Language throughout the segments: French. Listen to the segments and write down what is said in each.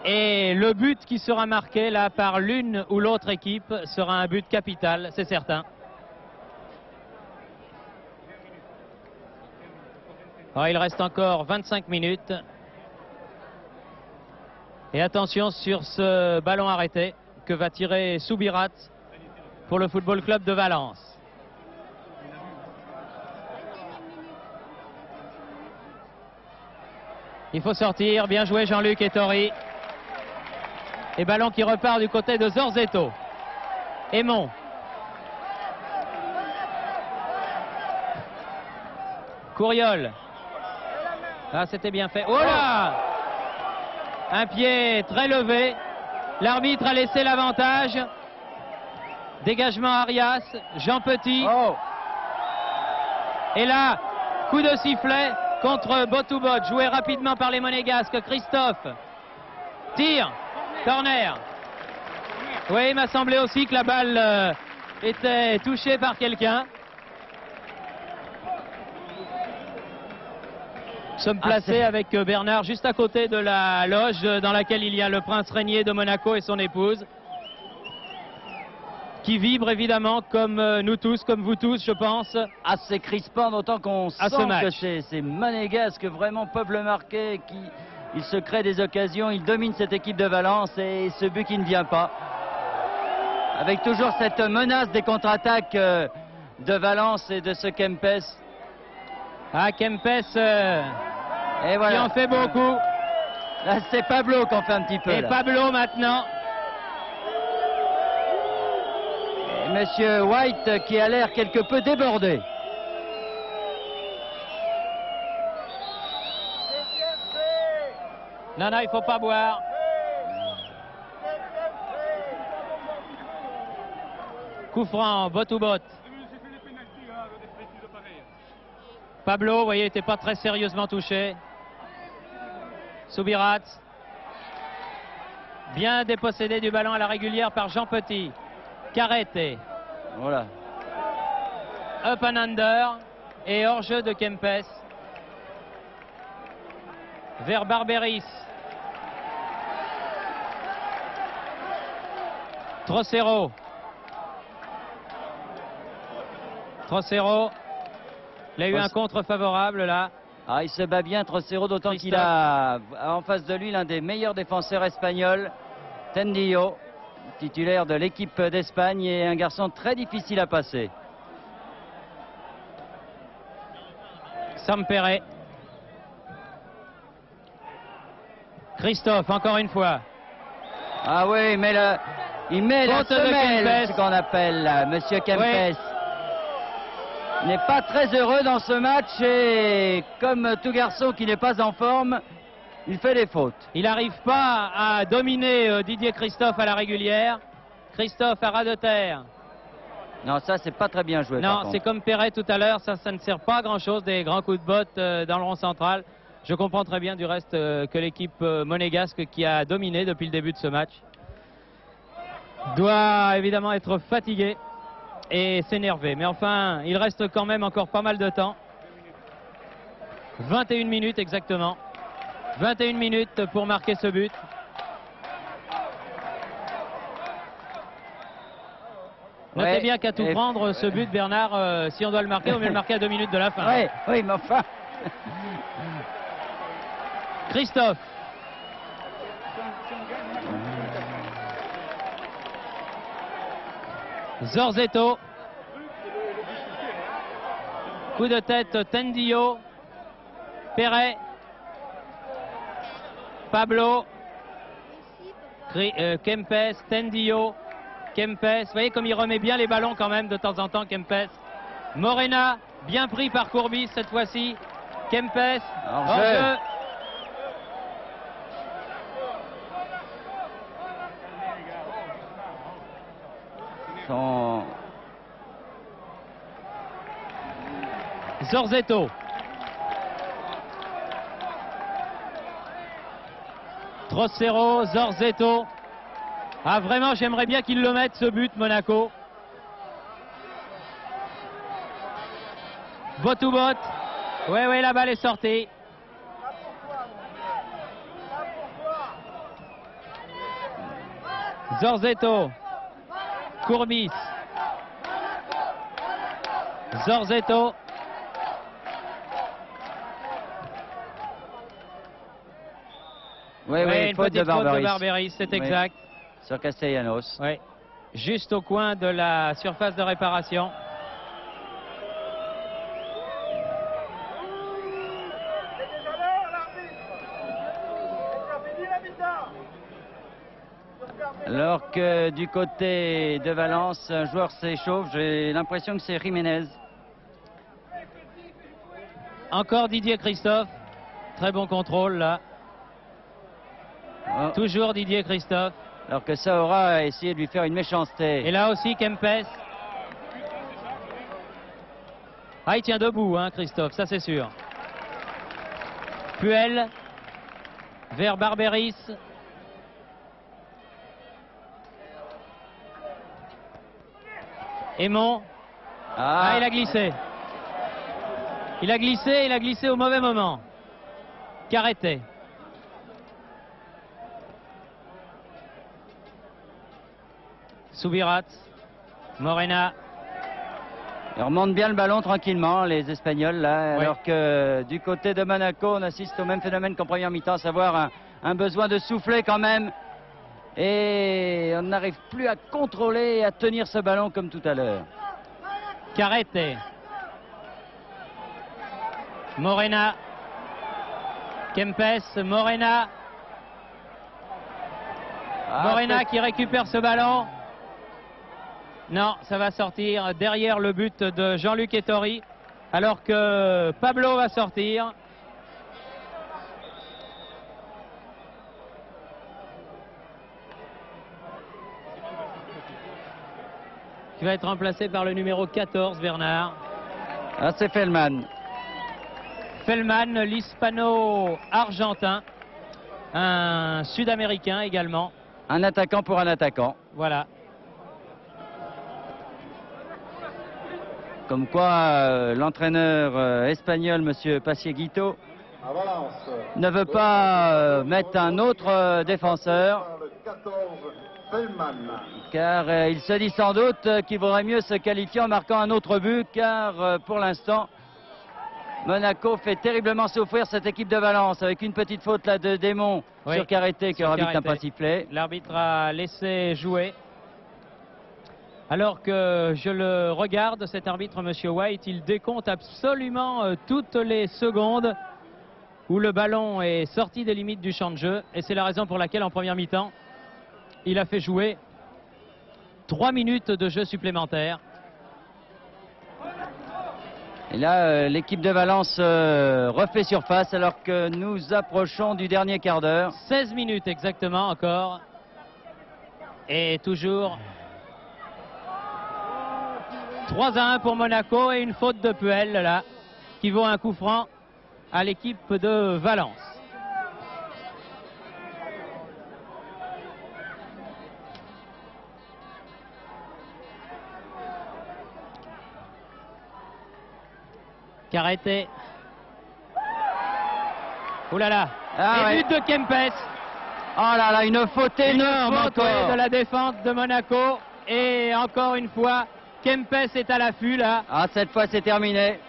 Et le but qui sera marqué là par l'une ou l'autre équipe sera un but capital, c'est certain. Alors, il reste encore 25 minutes. Et attention sur ce ballon arrêté que va tirer Soubirat pour le Football Club de Valence. Il faut sortir, bien joué Jean-Luc Ettori. Et ballon qui repart du côté de Zorzetto. Aymon. Couriol. Ah, c'était bien fait. Oh là! Un pied très levé. L'arbitre a laissé l'avantage. Dégagement Arias. Jean Petit. Oh. Et là, coup de sifflet contre Botoubot. Joué rapidement par les Monégasques. Christophe. Tire. Corner. Oui, il m'a semblé aussi que la balle était touchée par quelqu'un. Nous sommes placés avec Bernard juste à côté de la loge dans laquelle il y a le prince régnier de Monaco et son épouse, qui vibre évidemment comme nous tous, comme vous tous, je pense. Assez crispant, d'autant qu'on sent que ces Monégasques vraiment peuvent le marquer, ils se créent des occasions, ils dominent cette équipe de Valence et ce but qui ne vient pas. Avec toujours cette menace des contre-attaques de Valence et de ce Kempes. Ah, Kempes et voilà. Qui en fait beaucoup. Là, c'est Pablo qui en fait un petit peu. Et là. Pablo maintenant. Et Monsieur White qui a l'air quelque peu débordé. Non, non, il ne faut pas boire. Coup franc, Botoubot. Pablo, vous voyez, n'était pas très sérieusement touché. Soubirat. Bien dépossédé du ballon à la régulière par Jean Petit. Carrete. Voilà. Up and under. Et hors-jeu de Kempes. Vers Barberis. Trocero. Trocero. Il a eu un contre favorable là. Ah, il se bat bien Trocero, d'autant qu'il a en face de lui l'un des meilleurs défenseurs espagnols, Tendillo, titulaire de l'équipe d'Espagne et un garçon très difficile à passer. Sampere. Christophe, encore une fois. Ah oui, mais il met la semelle, ce qu'on appelle Monsieur Kempes. Oui. Il n'est pas très heureux dans ce match et comme tout garçon qui n'est pas en forme, il fait des fautes. Il n'arrive pas à dominer Didier Christophe à la régulière. Christophe à ras de terre. Non, ça c'est pas très bien joué. Non, c'est comme Perret tout à l'heure, ça ne sert pas à grand chose, des grands coups de botte dans le rond central. Je comprends très bien du reste que l'équipe monégasque qui a dominé depuis le début de ce match doit évidemment être fatiguée et s'énerver. Mais enfin, il reste quand même encore pas mal de temps. 21 minutes exactement. 21 minutes pour marquer ce but. Notez bien qu'à tout prendre, ce but, Bernard, si on doit le marquer, on va le marquer à 2 minutes de la fin. Oui, oui, mais enfin... Christophe. Zorzetto. Coup de tête Tendillo. Perret. Pablo. Kempes. Tendillo. Kempes. Vous voyez comme il remet bien les ballons quand même de temps en temps, Kempes. Morena, bien pris par Courbis cette fois-ci. Kempes. Hors-jeu. Zorzetto. Trocero, Zorzetto. Ah vraiment, j'aimerais bien qu'il le mette ce but, Monaco. Botoubot. Oui, la balle est sortie. Zorzetto, Courbis, Zorzetto, oui, une petite faute de Barberis, c'est exact. Sur Castellanos. Oui, juste au coin de la surface de réparation. Alors que du côté de Valence, un joueur s'échauffe, j'ai l'impression que c'est Jiménez. Encore Didier Christophe, très bon contrôle là. Oh. Toujours Didier Christophe. Alors que Saora a essayé de lui faire une méchanceté. Et là aussi Kempes. Ah, il tient debout, hein, Christophe, ça c'est sûr. Puel vers Barberis. Aymon. Ah, il a glissé. Il a glissé au mauvais moment. Carreté. Subirats. Morena. Ils remontent bien le ballon tranquillement, les Espagnols, là, alors que du côté de Monaco, on assiste au même phénomène qu'en première mi-temps, à savoir un besoin de souffler quand même. Et on n'arrive plus à contrôler et à tenir ce ballon comme tout à l'heure. Carreté. Morena. Kempes, Morena. Morena qui récupère ce ballon. Non, ça va sortir derrière le but de Jean-Luc Ettori, alors que Pablo va sortir. Qui va être remplacé par le numéro 14, Bernard. Ah, c'est Fellman. Fellman, l'hispano-argentin, un sud-américain également. Un attaquant pour un attaquant. Voilà. Comme quoi, l'entraîneur espagnol, M. Pasieguito, ne veut pas mettre un autre défenseur. Car il se dit sans doute qu'il vaudrait mieux se qualifier en marquant un autre but, car pour l'instant, Monaco fait terriblement souffrir cette équipe de Valence, avec une petite faute là de Démon sur Carreté, qui aura vite un pas sifflé. L'arbitre a laissé jouer. Alors que je le regarde, cet arbitre, M. White, il décompte absolument toutes les secondes où le ballon est sorti des limites du champ de jeu. Et c'est la raison pour laquelle, en première mi-temps, il a fait jouer 3 minutes de jeu supplémentaire. Et là, l'équipe de Valence refait surface alors que nous approchons du dernier quart d'heure. 16 minutes exactement encore. Et toujours 3-1 pour Monaco et une faute de Puel là, qui vaut un coup franc à l'équipe de Valence. Carreté. Ouh là là. Et but de Kempes. Oh là là, une faute énorme encore de la défense de Monaco. Et encore une fois, Kempes est à l'affût là. Ah, cette fois c'est terminé.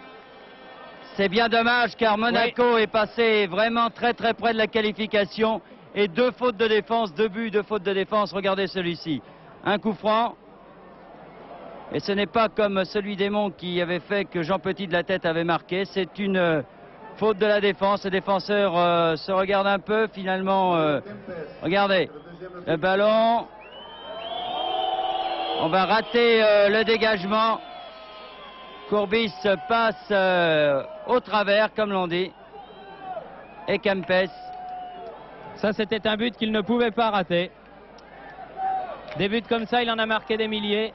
C'est bien dommage car Monaco est passé vraiment très très près de la qualification. Et 2 fautes de défense, 2 buts de faute de défense. Regardez celui-ci. Un coup franc. Et ce n'est pas comme celui d'Aymon qui avait fait que Jean Petit de la tête avait marqué. C'est une faute de la défense. Le défenseur se regarde un peu. Finalement, regardez, le ballon. On va rater le dégagement. Courbis passe au travers, comme l'on dit. Et Kempes. Ça, c'était un but qu'il ne pouvait pas rater. Des buts comme ça, il en a marqué des milliers.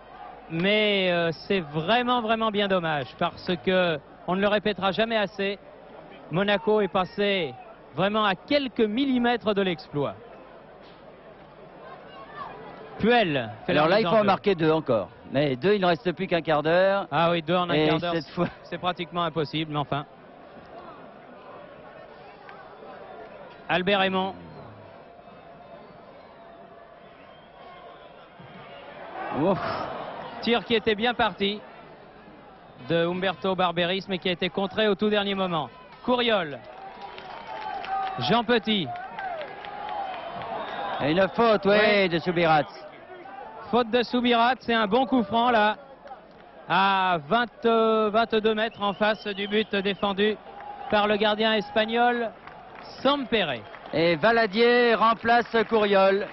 Mais c'est vraiment bien dommage parce que on ne le répétera jamais assez. Monaco est passé vraiment à quelques millimètres de l'exploit. Puel fait. Alors là, il faut en marquer 2 encore. Mais 2, il ne reste plus qu'un quart d'heure. Ah oui, 2 en un quart d'heure. Cette fois, c'est pratiquement impossible, mais enfin. Albert Aymon. Ouf. Tir qui était bien parti de Umberto Barberis, mais qui a été contré au tout dernier moment. Couriol. Jean Petit. Et une faute, oui, de Subirats. Faute de Subirats, c'est un bon coup franc là, à 22 mètres en face du but défendu par le gardien espagnol Sampere. Et Valadier remplace Couriol.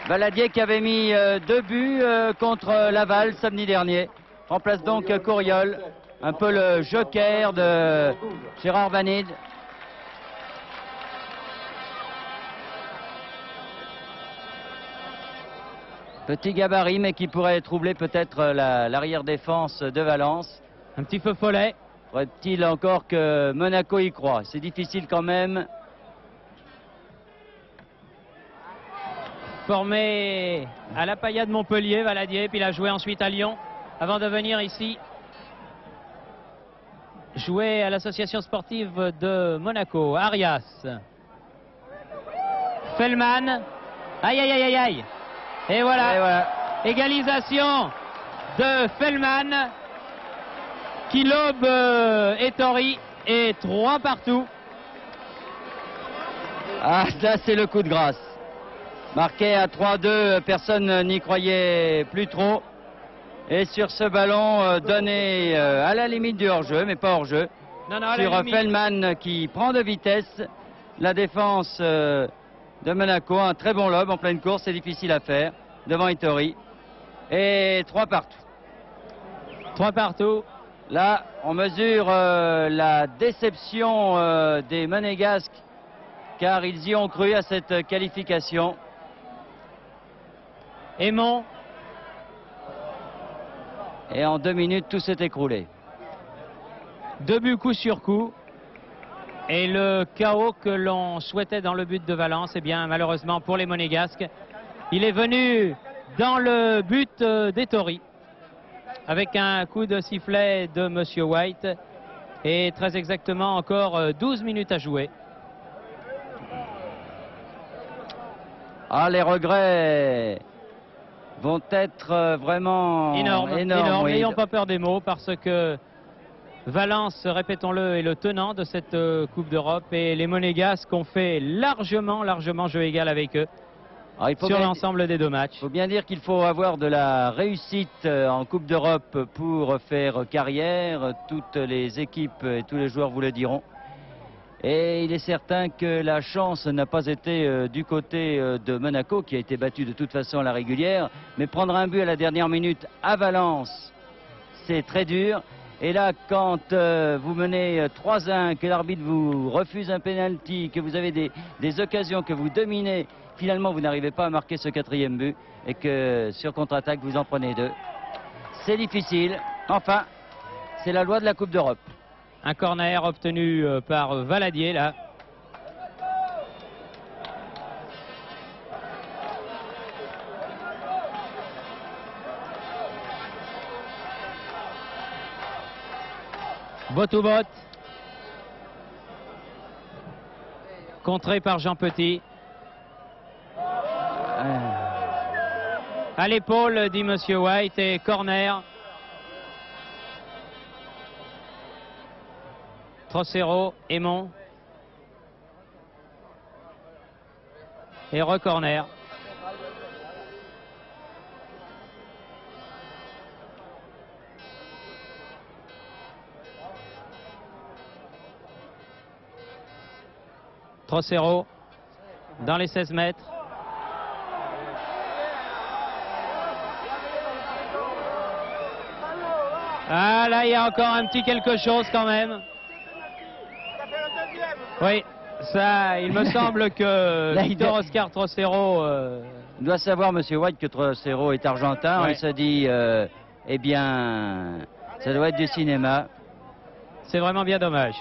Valadier qui avait mis 2 buts contre Laval samedi dernier. Remplace donc Couriol, un peu le joker de Gérard Vanide. Petit gabarit, mais qui pourrait troubler peut-être l'arrière-défense de Valence. Un petit feu follet. Faudrait-il encore que Monaco y croit? C'est difficile quand même. Formé à la Pailla de Montpellier, Valadier, puis il a joué ensuite à Lyon, avant de venir ici jouer à l'association sportive de Monaco. Arias. Fellman. Aïe, aïe, aïe, aïe, aïe. Et voilà. Égalisation de Fellman qui lobe Ettori et 3 partout. Ah, ça c'est le coup de grâce. Marqué à 3-2, personne n'y croyait plus trop. Et sur ce ballon donné à la limite du hors-jeu, mais pas hors-jeu, sur Fellman qui prend de vitesse, la défense de Monaco, un très bon lob en pleine course, c'est difficile à faire, devant Ettori. Et 3 partout. 3 partout. Là, on mesure la déception des Monégasques, car ils y ont cru à cette qualification. Aymon. Et en 2 minutes, tout s'est écroulé. 2 buts coup sur coup. Et le chaos que l'on souhaitait dans le but de Valence, eh bien malheureusement pour les Monégasques, il est venu dans le but d'Ettori avec un coup de sifflet de Monsieur White et très exactement encore 12 minutes à jouer. Ah, les regrets vont être vraiment énormes. Oui. N'ayons pas peur des mots, parce que Valence, répétons-le, est le tenant de cette Coupe d'Europe et les Monégasques ont fait largement jeu égal avec eux sur l'ensemble des 2 matchs. Il faut bien dire qu'il faut avoir de la réussite en Coupe d'Europe pour faire carrière. Toutes les équipes et tous les joueurs vous le diront. Et il est certain que la chance n'a pas été du côté de Monaco, qui a été battu de toute façon à la régulière. Mais prendre un but à la dernière minute à Valence, c'est très dur. Et là, quand vous menez 3-1, que l'arbitre vous refuse un penalty, que vous avez des occasions, que vous dominez, finalement vous n'arrivez pas à marquer ce 4e but, et que sur contre-attaque vous en prenez 2. C'est difficile. Enfin, c'est la loi de la Coupe d'Europe. Un corner obtenu par Valadier là. Botoubot. Contré par Jean Petit. À l'épaule, dit Monsieur White, et corner. Trocero, Aymon. Et re-corner. Trocero dans les 16 mètres. Ah là, il y a encore un petit quelque chose quand même. Oui, ça, il me semble que Victor Oscar Trocero doit savoir, Monsieur White, que Trocero est argentin. Ouais. Il se dit, eh bien, ça doit être du cinéma. C'est vraiment bien dommage.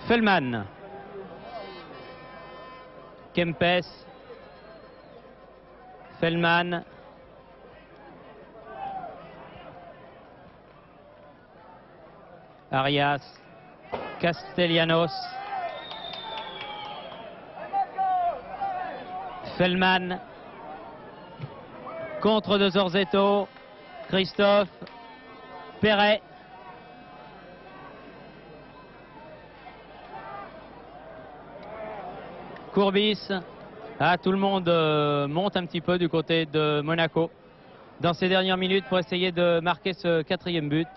Fellman. Kempes. Fellman. Arias. Castellanos. Feldman. Contre de Zorzetto. Christophe. Perret. Courbis. Ah, tout le monde monte un petit peu du côté de Monaco dans ces dernières minutes pour essayer de marquer ce 4e but.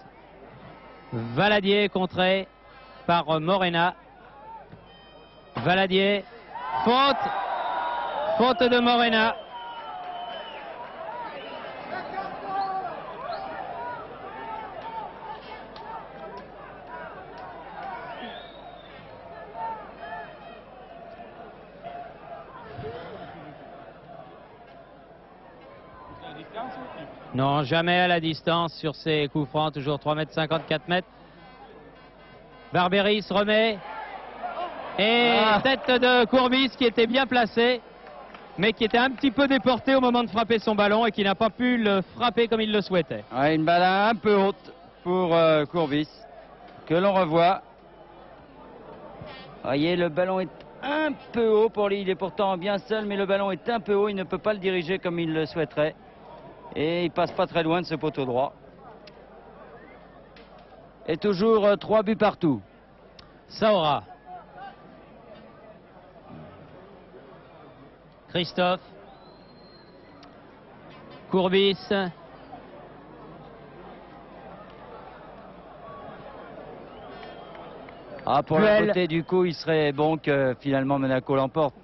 Valadier est contré par Morena. Valadier, faute de Morena. Non, jamais à la distance sur ces coups francs, toujours 3 mètres 54 mètres. Barberis remet. Et tête de Courbis qui était bien placée, mais qui était un petit peu déporté au moment de frapper son ballon et qui n'a pas pu le frapper comme il le souhaitait. Ouais, une balle un peu haute pour Courbis, que l'on revoit. Vous voyez, le ballon est un peu haut pour lui, il est pourtant bien seul, mais le ballon est un peu haut, il ne peut pas le diriger comme il le souhaiterait. Et il passe pas très loin de ce poteau droit. Et toujours 3 buts partout. Saora. Christophe. Courbis. Ah, pour la beauté du coup, il serait bon que finalement Monaco l'emporte.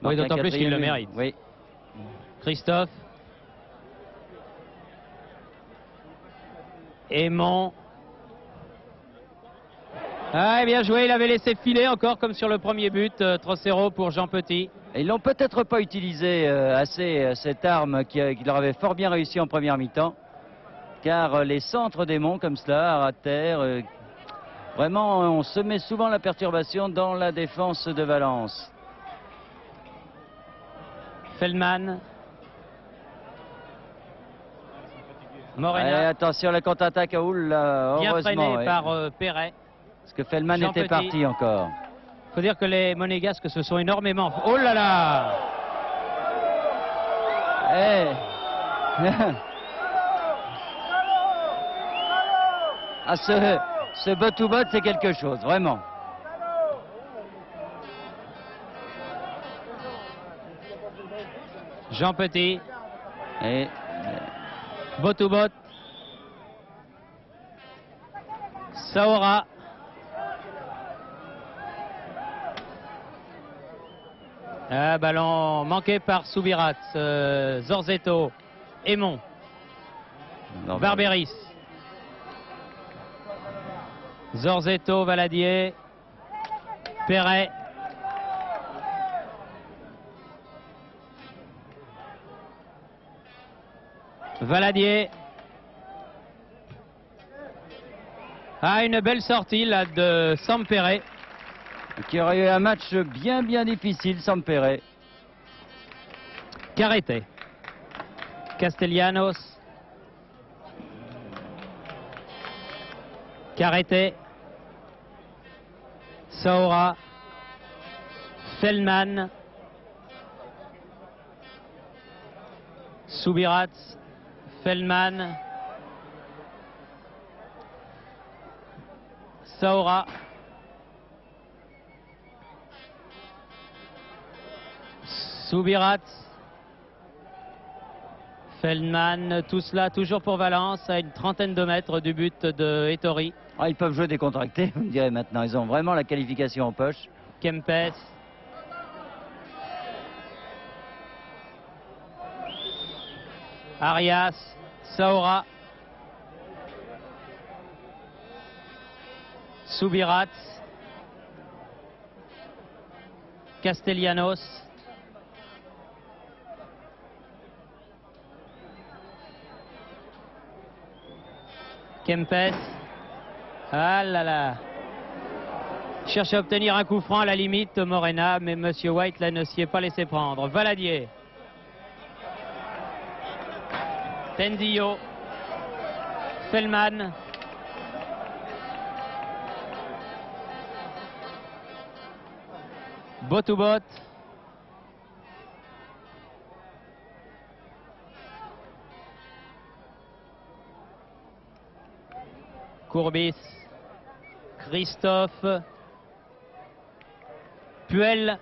Oui, d'autant plus qu'il le mérite. Oui. Christophe. Aimant. Ah, bien joué, il avait laissé filer encore comme sur le premier but. 3-0 pour Jean Petit. Ils n'ont peut-être pas utilisé assez cette arme qui leur avait fort bien réussi en première mi-temps. Car les centres d'Aimant comme cela, à terre, vraiment on se met souvent la perturbation dans la défense de Valence. Feldman. Morena. Allez, attention, la contre-attaque à Houle, bien heureusement. freiné par Perret. Parce que Feldman était parti encore. Il faut dire que les Monégasques se sont énormément... Oh là là! Ah, ce bot-to-bot, c'est quelque chose, vraiment. Jean Petit. Et... Bot-to-bot. Saora. Ballon manqué par Soubirats. Zorzetto. Aimon. Barberis. Zorzetto, Valadier. Perret. Valadier. Ah, une belle sortie là de Sampere. Qui aurait eu un match bien difficile, Sampere. Carrete. Castellanos. Carrete. Saora. Feldman. Soubirats. Feldman. Saora. Soubirats. Feldman, tout cela toujours pour Valence, à une trentaine de mètres du but de Ettori. Ah, ils peuvent jouer décontractés, vous me direz maintenant. Ils ont vraiment la qualification en poche. Kempes. Arias. Saora. Soubirats. Castellanos. Kempes. Ah là là. Cherche à obtenir un coup franc à la limite, Morena, mais Monsieur White là ne s'y est pas laissé prendre. Valadier. Tendillo. Feldman. Bot-to-bot. Courbis, Christophe, Puel